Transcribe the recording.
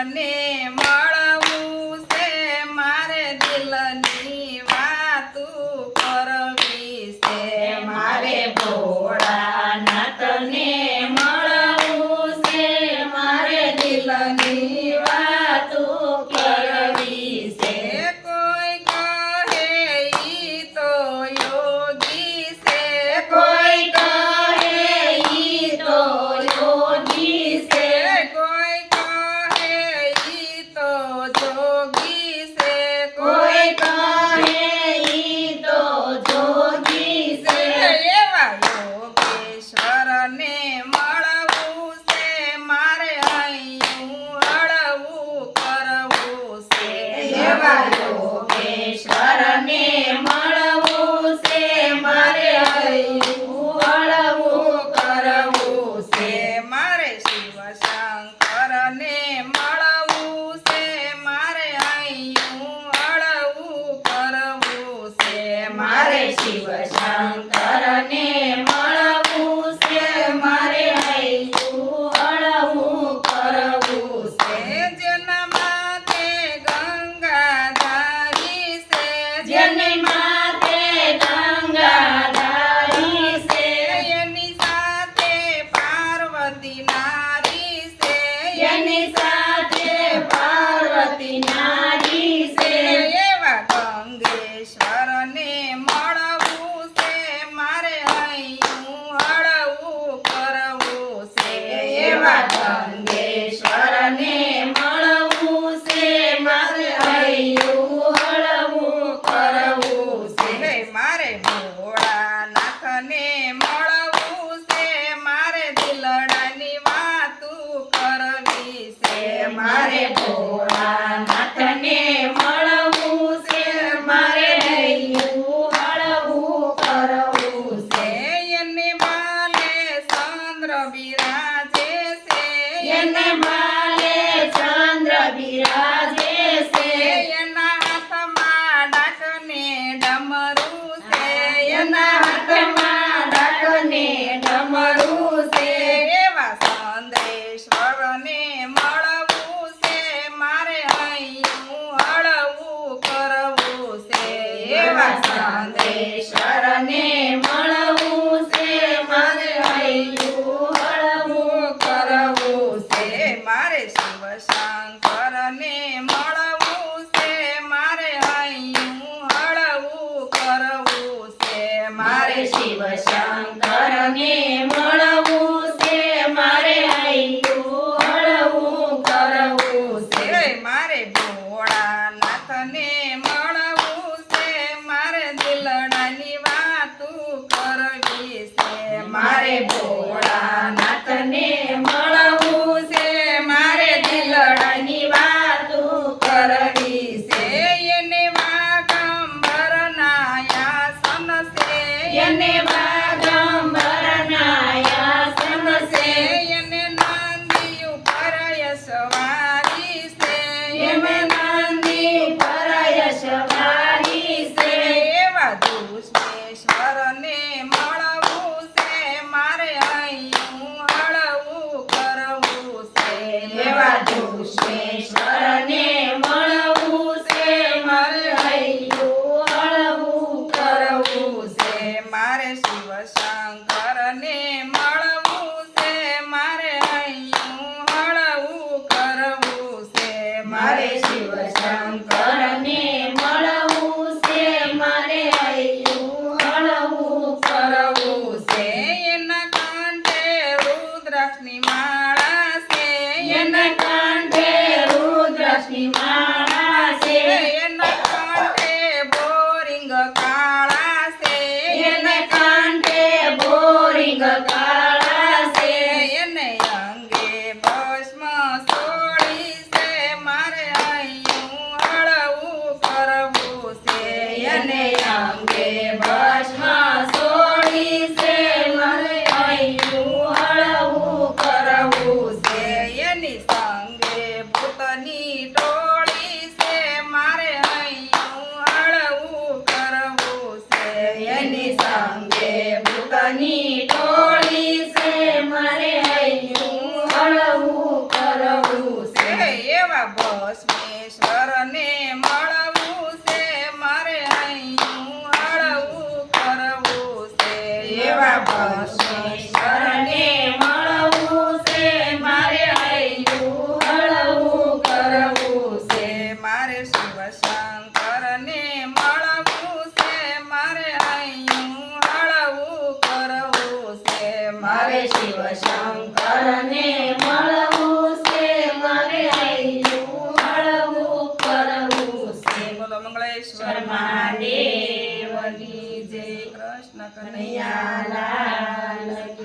ને મળવું છે મારે દિલની વાતું કરવી છે મારે ભોળાનાથને મળવું છે મારે દિલની વાતો કરવી છે કોઈ કહે ઈ તો યોગી છે કોઈ કહે ઈ તો યોગી છે કોઈ કહે ઈ તો જોગી છે કોઈ કહે ઈ તો જોગી છે એવા યોગેશ્વરને મળવું છે મારે અહીંયું હળવું કરવું છે એવા યોગેશ્વરને મળવું છે મારે હૈયું હળવું કરવું છે મારે શિવ શંકરને મળવું છે મારે અહીંયું હળવું કરવું છે મારે શિવ શંકરને મળવું છે મારે હૈયું હળવું કરવું છે જેના માથે ગંગાધારી છે જેની માથે ગંગાધારી છે એની સાથે પાર્વતી નારી છે એની સાથે પાર્વતી નારી છે એવા ગંગેશ્વરને મળવું છે મારે અહીંયું હળવું કરવું છે એવા ગંગેશ્વરને મળવું છે મારે હૈયું હળવું કરવું છે મારે ભોળાનાથને મળવું છે મારે દિલડાની વાતું કરવી છે મારે ભોળાનાથને મળવું છે મારે હૈયું હળવું કરવું છે એને બાલે ચંદ્ર બિરાજે છે એને માલે ચંદ્ર બિરાજે છે એના હાથમાં ડાકને ડમરું છે એના હાથમાં ડાકને ડમરું છે એવા સંદેશ્વરને મળવું છે મારે અહીંયું હળવું કરવું છે એવા સંદેશ્વરને મળવું છે મારે હૈયું હળવું કરવું છે મારે શિવ શંકરને મળવું છે મારે અહીંયું હળવું કરવું છે મારે શિવ શંકરને મળવું છે મારે હૈયું હળવું કરવું છે મારે ભોળાનાથને મળવું છે મારે દિલડાની વાતું કરવી છે મારે ભોળાનાથને મળવું છે મારે દિલડાની વાતો કરવી છે એને વાગંબરના આસન છે એને વાગંબરના આસન છે એને નંદી ઉપર સવારી છે એને નંદી પર યશવારી છે એવા દુષ્મેશ્વરને મળવું છે મારે અહીંયું હળવું કરવું છે એવા દુષ્મેશ્વરને મળવું છે મારે હૈયું હળવું કરવું છે મારે શિવ શંકરને મળવું છે મારે અહીંયું હળવું કરવું છે મારે શિવ શંકરને મળવું છે મારે હૈયું હળવું કરવું છે એના કાંઠે રુદ્રાક્ષની માળા છે એના કાંઠે રુદ્રશ્ની માળા છે એના કાંઠે બોરિંગ કાળા છે એને કાંઠે બોરિંગ કાળા છે એને અંગે ભસ્મ સોળી છે મારે અહીંયું હળવું કરવું છે એને અંગે ભસ્મ સોળી છે મારે હૈયું હળવું કરવું છે એની સંગે ભૂતની ટોળી છે મારે અહીંયું હળવું કરવું છે એની સંગે ભૂતની ટોળી છે મારે હૈયું હળવું કરવું છે એવા ભસ્મેશ્વરને મળવું છે મારે હૈયું હળવું કરવું છે એવા ભસ્મેશ્વરને મળવું છે મારે હૈયું હળવું કરવું છે મારે શિવ શંકરને મળવું છે મારે હૈયું હળવું કરવું છે મારે શિવ શંકરને મળવું છે મારે હૈયું હળવું કરવું છે બોલો મંગળેશ્વર મહાદેવની જય કૃષ્ણ કનૈયા કનૈયાલાલ કી